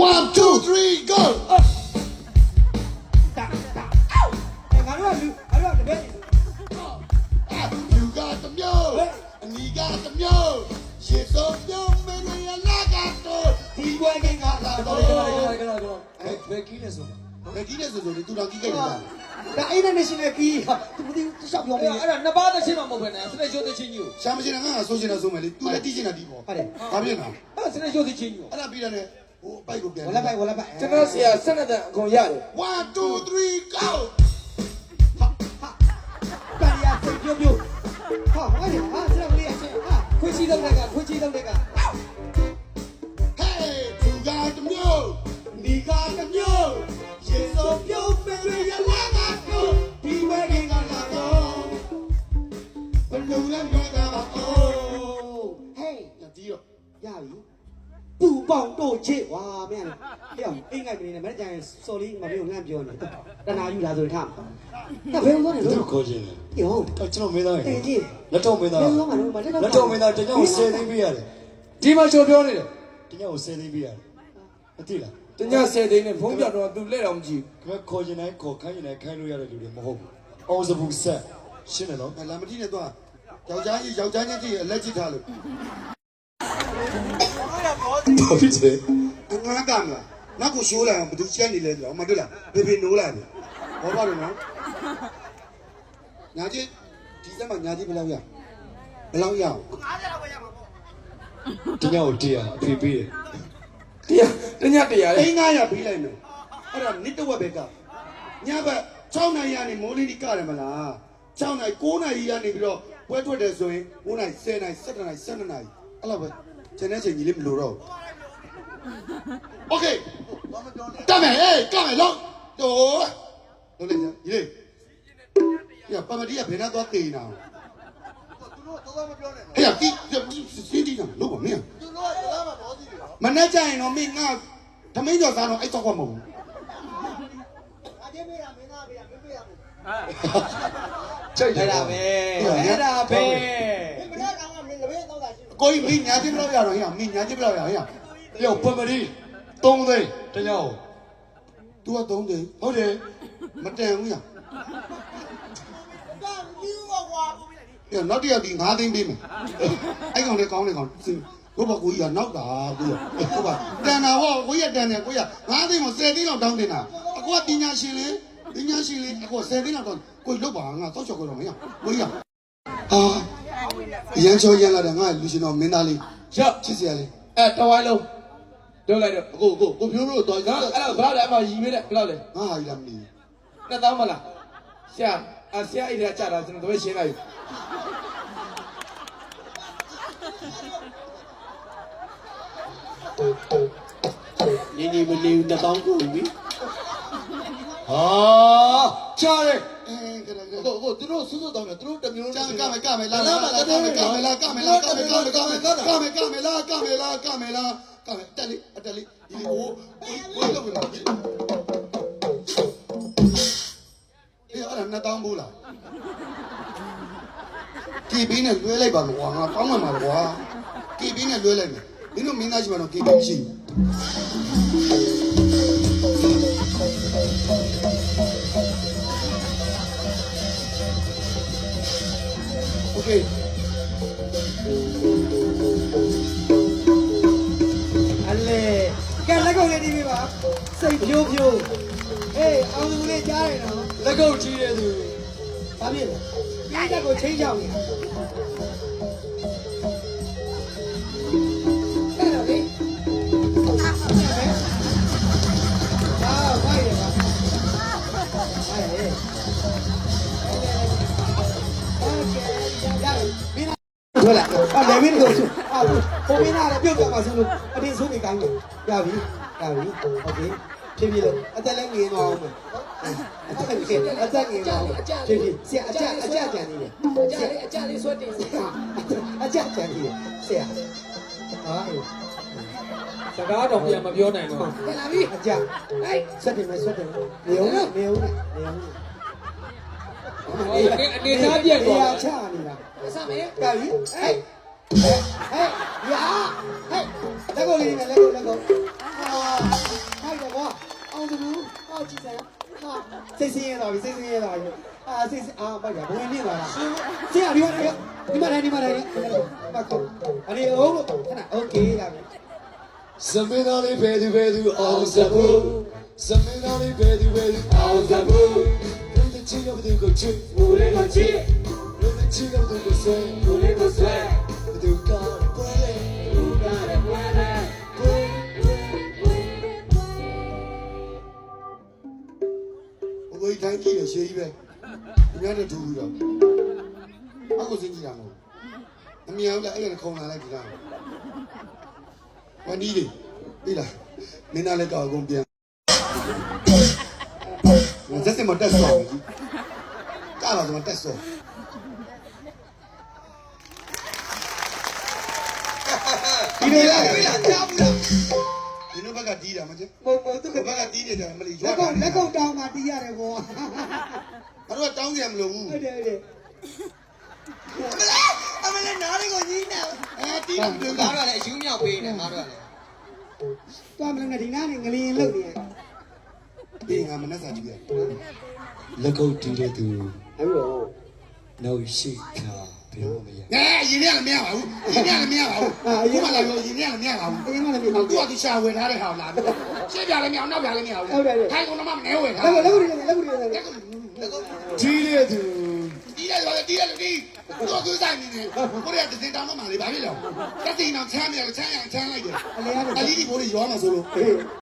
1 2 3 go ငါတို့တပည့် you got the mule and he got the mule shit so mule man we like it ဒီဘွဲကငါလာတော့ဘယ်ကင်းလဲဆိုတူတော်ကြီးကိတ်နေတာ ဒါအိန္ဒိယ national key သူမသိဘူးရှောက်ပြောမယ် အဲ့ဒါနှစ်ပါးသချင်းတော့မဟုတ်ဘဲနဲ့စနေချိုးသချင်းကြီးကို ရှာမရှိနဲ့ငါဆိုရှင်တော့ဆုံးမယ်လေသူလည်းတီးချင်တာတီးပေါ့ ဟုတ်တယ် ဘာဖြစ်လဲ အဲ့စနေချိုးသချင်းကြီးကို အဲ့ဒါပြီးတယ်ဟိုအပိုက်ကိုပြန် ဝလက်ပိုက် ကျွန်တော်ဆရာဆက်နေတဲ့အကုန်ရတယ် 1 2 3 go ပါရီယာစိတ်ပြုတ်ဟာဟဲ့ဟာစရမလေးအချင်းဟာခွေးချီတော့တဲ့က hey you got the mule he got the mule shit so mule man we like it ဒီဘွဲကငါလာတော့ဘယ်လိုလဲငါကတော့ ဟေး တီးတော့ ရပြီပူပေါင်းတို့ချစ်ဝါမင်းလေအိမ်ငိုက်မနေနဲ့မနေ့ကျရင်စော်လေးမမေကိုလှမ်းပြောနေတနာယူလာဆိုထားမှာဒါဘယ်လိုလဲ သူခေါ်ခြင်းလေ ယော ကျွန်တော်မင်းသားရေ တင်ကြီး လက်တော့မင်းသား ဘယ်လိုမှမလုပ် လက်တော့မင်းသားတကြောင်10သိန်းပေးရတယ် ဒီမှာချိုးပြောနေတယ် တကြောင်10သိန်းပေးရတယ်မသိလား တည10သိန်းနဲ့ဖုန်းပြောက်တော့သူလက်တော်မကြည့် ခင်ဗျခေါ်ခြင်းတိုင်းခေါ်ခိုင်းခြင်းတိုင်းခိုင်းလို့ရတဲ့လူတွေမဟုတ်ဘူးအောင်စပူဆက်ရှင်းတယ်နော်လာမတိနဲ့တော့ယောက်ျားချင်းကြီးအလက်ကြည့်ထားလို့ဘာဖြစ်လဲငါကမလားနောက်ကိုရှိုးလိုက်အောင်ဘယ်သူချက်နေလဲဆိုတော့မတွေ့လားဖေနိုးလိုက်တယ်ဟောပါတော့နော်ညာကြီးဒီစက်မှာညာကြီးဘယ်လောက်ရအောင်တညကိုတရားအဖေပေးတယ် တညတရားလေ အိမ်900ပေးလိုက်မယ်အဲ့ဒါနှစ်တဝက်ပဲကညဘက်6နိုင်ရနေမိုးလေးကြီးကတယ်မလား6နိုင်9နိုင်ရနေပြီးတော့ပွဲထွက်တယ်ဆိုရင်9နိုင်10နိုင်17နိုင်12နိုင်အဲ့လိုပဲကျန်တဲ့ချိန်ကြီးလေးမလိုတော့ဘူးโอเคကမယ်ဟေးကမယ်လောက်တော့လုံးလိုက်ကြီးလေညပမတီးကဘယ်နဲ့သွားတေးနေတာသူတို့တော့မပြောနဲ့ဟေးတီးစင်းတီးတာလို့ပါမင်းသူတို့ကတော့မတော်သေးဘူးမနဲ့ကြရင်တော့မင်းငါသမင်းကျော်စားတော့အဲ့တော့ကွာမဟုတ်ဘူးချိတ်တာပဲ အဲ့ဒါပဲ ကိုကြီးမင်းညာချင်းဘယ်လောက်ရတော့ဟိမင်းညာချင်းဘယ်လောက်ရဟိပြောပမတီး3သိန်းတညောင်း तू က3သိန်းဟုတ်တယ်မတန်ဘူးရပြန်နောက်တရဒီ9သိန်းပေးမယ်အဲ့ကောင်လည်းကောင်းတယ်ကောင်ကိုဘကိုကြီးကနောက်တာကိုဟုတ်ပါတန်တာဟောကိုကြီးတန်တယ်ကိုကြီး9သိန်းကို10သိန်းလောက်တောင်းတင်တာအကွာပညာရှင်လေအကွာ10သိန်းလောက်တောင်းကိုကြီးလောက်ပါငါတောက်ချော်ကိုတော့မရကိုကြီးရန်ချောရန်လာတယ်ငါလူရှင်တော်မင်းသားလေး ရော့ ချစ်စရာလေး အဲ့တဝိုင်းလုံးဒုလိုက်တော့ ကိုဖြိုးလို့တော့ ငါအဲ့ဒါဘယ်လောက်လဲအမရီမေးတယ်ဘယ်လောက်လဲ ငါဟာကြီးလာမနေ 2000မလားဆရာအိဒါကြတာကျွန်တော်တပည့်ရှင်းလိုက်နေမနေ2000ကိုပြီ ဟာကြားတယ်ကိုသူတို့စွတ်တောင်းတယ်သူတို့တမျိုးကြားကမယ်လာကမယ်တက်လေးအတက်လေးဒီဟိုလောက်လာအေးအဲ့ဒါ2000ဘူးလားကေဘင်းနဲ့လွှဲလိုက်ပါကွာငါကောင်းမှမှာကွာကေဘင်းနဲ့လွှဲလိုက်မယ်မင်းတို့မင်းသားရှိမှတော့ကေဘင်းရှိโอเคအလေကဲလက်ကုပ်လေးဒီပါစိတ်ဖြိုးဟေးအောင်လူလေးကြားရနော် လက်ကုပ်ကြီးတဲ့သူ ဘာဖြစ်လဲဒီတက်ကိုချင်းချောင်းနေတာအဲ့တော့လေဝိုင်းရပါဝိုင်းရထွက်လာလေမင်းတို့ဟိုမင်းသားလည်းပြုတ်ပြမှာဆိုလို့အတင်းဆိုးနေကောင်းတယ်ရပြီโอเคဖြည်းဖြည်းလို့အသက်လည်းငြင်းသွားအောင်မယ်အသက်ငြင်းသွားဖြည်းဖြည်းဆရာအကြကြံနေတယ်အကြလေးဆွတ်တင်စီ အကြကြံနေတယ်ဆရာဟာ စကားတော့ပြန်မပြောနိုင်တော့ ဟဲ့လာပြီအကြဆက်တယ်နေအောင်အနေသားပြက် နေ သွား ရာချနေတာ ဆက်မယ် ကပြီဟဲ့ရာဟဲ့လက်ကိုလေးနဲ့လက်ကို ကြည့်စမ်းဟာစိတ်ဆင်းရဲသွားပြီစိတ်ဆင်းရဲသွားပြီစိတ်ပိုက်တာဘယ်နည်းသွားလားဆင်းရဒီမှာတိုင်းပတ်ကောအနေဟုတ်လို့ခဏโอเคရပြီ စမင်းတော်လေးဖဲသူအောင်စဘူးစမင်းတော်လေးဖဲသူအောင်စဘူးဘယ်လိုချင်ရဘယ်ကိုချစ်ဘယ်လိုချစ်ဘယ်လိုချင်ရဘယ်ကိုဆွဲဘယ်ကိုဆွဲဘယ်သူကပွဲလေသူကပွဲလေဘယ်တိုင်းကြည့်ရရှေးကြီးပဲအများနဲ့ထူပြီးတော့အခုစင်ကြည့်တာမဟုတ်အမြောက်လည်းအဲ့ဒါခုံလာလိုက်ကြည့်တာဝန်ဒီလေပြီလားမင်းသားလည်းကောက်ကုန်ပြန်ဇက်စင်မတက်ဆော့ကြီးကားတော့တက်ဆော့ဒီလိုလားကြားဘူးလားဒီလိုဘက်ကတီးတာမကျ မဟုတ်သူက ဘက်ကတီးနေတယ်မလီရွာ လက်ကုပ်တောင်းမှတီးရတယ်ဘော ဘာလို့တောင်းကြမလို့ဘူး ဟုတ်တယ်အမလေးနားလေးကိုကြီးနေ တီးတယ်ဘယ် ငါ လို တို့လည်းအယူမြောက်ပေးနေငါတို့လည်း တွားမလို့နဲ့ဒီနားနေငလျင်လုတ်နေ ဒီငါမနှက်စာကြည့်ရ လက်ကုပ်တီးတဲ့သူ ဟုတ်ရော နောက်ရှိတာဘယ်လိုမရ ငါရင်ထဲလည်းမရပါဘူးရင်ထဲလည်းမရပါဘူးအခုမှလာပြောရင်ထဲလည်းမရပါဘူး အေးမလည်းမြေ သူကသူရှာဝယ်ထားတဲ့ဟာလာပြီးရှေ့ပြလည်းမရအောင်နောက်ပြလည်းမရဘူးထိုင်ကုန်တော့မှမနေဝယ်ထား လက်ကုပ်လက်ကုပ် တီးတဲ့သူ တီးတယ်ဆိုတော့တီးတယ်လို့တီးသူကသူဆိုင်နေတယ်ကိုရတဲ့စင်တောင်းမှမလေးဘာဖြစ်လဲတက်တင်အောင်ချမ်းရတယ်ချမ်းရချမ်းလိုက်တယ် အလေရတယ် အလီဒီဘိုးလေးရောမှာဆိုလို့